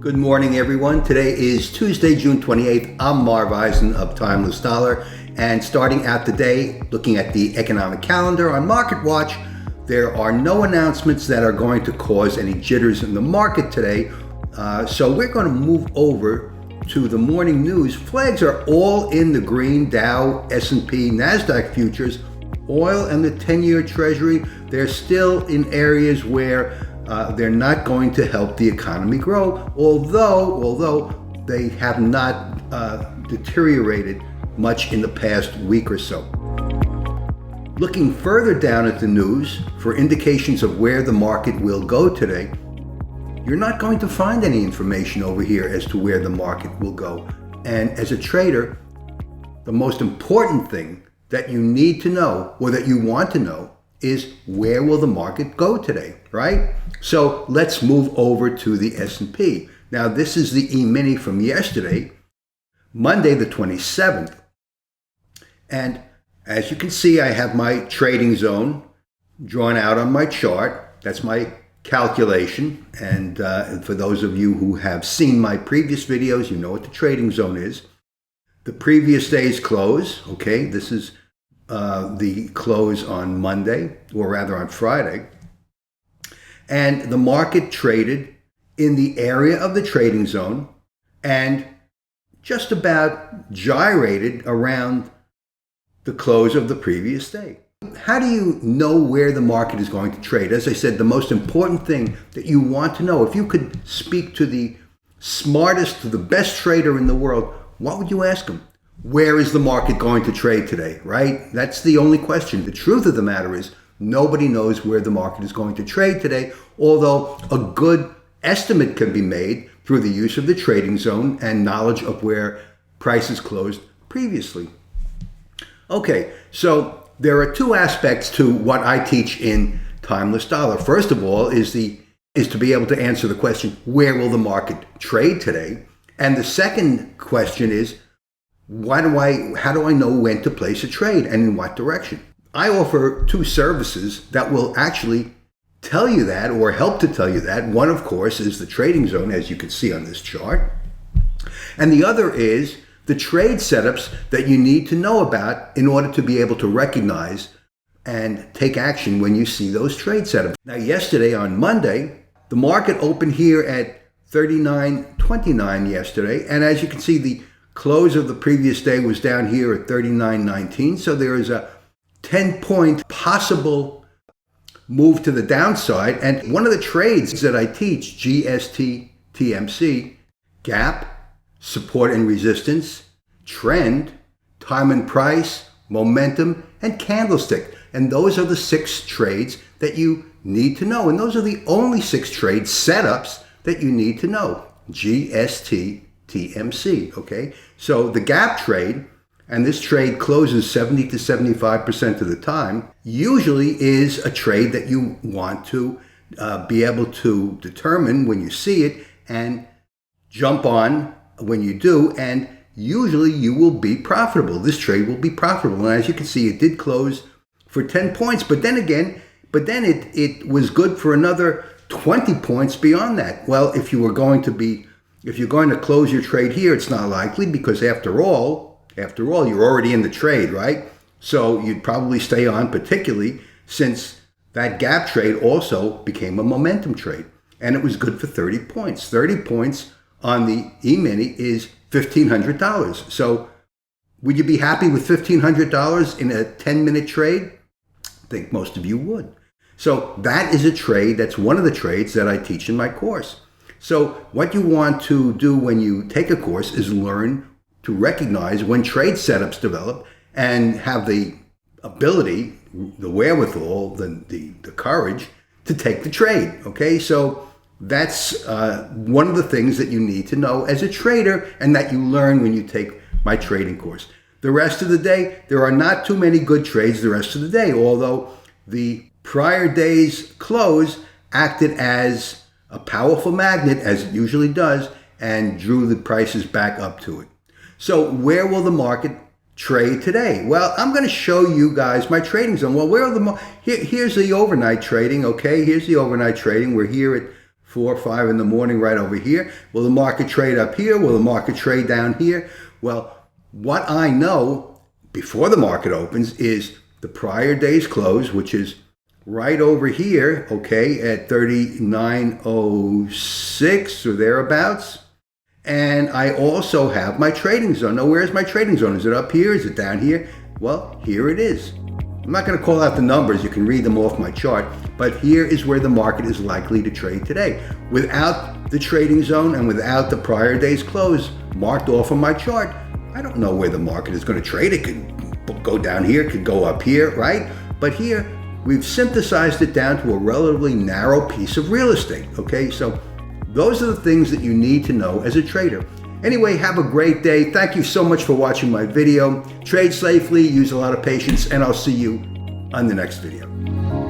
Good morning, everyone. Today is Tuesday, June 28th. I'm Marv Eisen of Timeless Dollar, and starting out the day, looking at the economic calendar on Market Watch, there are no announcements that are going to cause any jitters in the market today. So we're going to move over to the morning news. Flags are all in the green. Dow, S&P, NASDAQ futures, oil, and the 10-year Treasury, they're still in areas where they're not going to help the economy grow, although they have not deteriorated much in the past week or so. Looking further down at the news for indications of where the market will go today, you're not going to find any information over here as to where the market will go. And as a trader, the most important thing that you need to know, or that you want to know, is where will the market go today, right? So let's move over to the S&P. Now, this is the E-mini from yesterday, Monday the 27th. And as you can see, I have my trading zone drawn out on my chart. That's my calculation. And for those of you who have seen my previous videos, you know what the trading zone is. The previous day's close, okay, this is the close on Monday, or rather on Friday. And the market traded in the area of the trading zone and just about gyrated around the close of the previous day. How do you know where the market is going to trade? As I said, the most important thing that you want to know, if you could speak to the smartest, to the best trader in the world, what would you ask him? Where is the market going to trade today, right? That's the only question. The truth of the matter is nobody knows where the market is going to trade today, although a good estimate can be made through the use of the trading zone and knowledge of where prices closed previously. Okay, so there are two aspects to what I teach in Timeless Dollar. First of all is to be able to answer the question, where will the market trade today? And the second question is, how do I know when to place a trade and in what direction? I offer two services that will actually tell you that, or help to tell you that. One, of course, is the trading zone, as you can see on this chart. And the other is the trade setups that you need to know about in order to be able to recognize and take action when you see those trade setups. Now, yesterday on Monday, the market opened here at 39.29 yesterday. And as you can see, the close of the previous day was down here at 39.19. So there is a 10-point possible move to the downside. And one of the trades that I teach, GST, TMC, gap, support and resistance, trend, time and price, momentum, and candlestick. And those are the 6 trades that you need to know. And those are the only 6 trade setups that you need to know. GST, TMC, okay? So the gap trade, and this trade closes 70 to 75% of the time, usually is a trade that you want to be able to determine when you see it and jump on when you do, and usually you will be profitable. This trade will be profitable. And as you can see, it did close for 10 points, but then it was good for another 20 points beyond that. Well, if you're going to close your trade here, it's not likely, because after all, you're already in the trade, right? So you'd probably stay on, particularly since that gap trade also became a momentum trade. And it was good for 30 points. 30 points on the E-mini is $1,500. So would you be happy with $1,500 in a 10-minute trade? I think most of you would. So that is a trade. That's one of the trades that I teach in my course. So what you want to do when you take a course is learn to recognize when trade setups develop and have the ability, the wherewithal, the courage to take the trade, okay? So that's one of the things that you need to know as a trader, and that you learn when you take my trading course. The rest of the day, there are not too many good trades the rest of the day, although the prior day's close acted as a powerful magnet, as it usually does, and drew the prices back up to it. So where will the market trade today? Well, I'm going to show you guys my trading zone. Well, here's the overnight trading, okay? Here's the overnight trading. We're here at 4 or 5 in the morning right over here. Will the market trade up here? Will the market trade down here? Well, what I know before the market opens is the prior day's close, which is right over here, okay, at 39.06 or thereabouts. And I also have my trading zone. Now, where's my trading zone? Is it up here? Is it down here? Well, here it is. I'm not going to call out the numbers. You can read them off my chart. But here is where the market is likely to trade today. Without the trading zone and without the prior day's close marked off on my chart, I don't know where the market is going to trade. It could go down here, it could go up here, right? But here, we've synthesized it down to a relatively narrow piece of real estate, okay? So those are the things that you need to know as a trader. Anyway, have a great day. Thank you so much for watching my video. Trade safely, use a lot of patience, and I'll see you on the next video.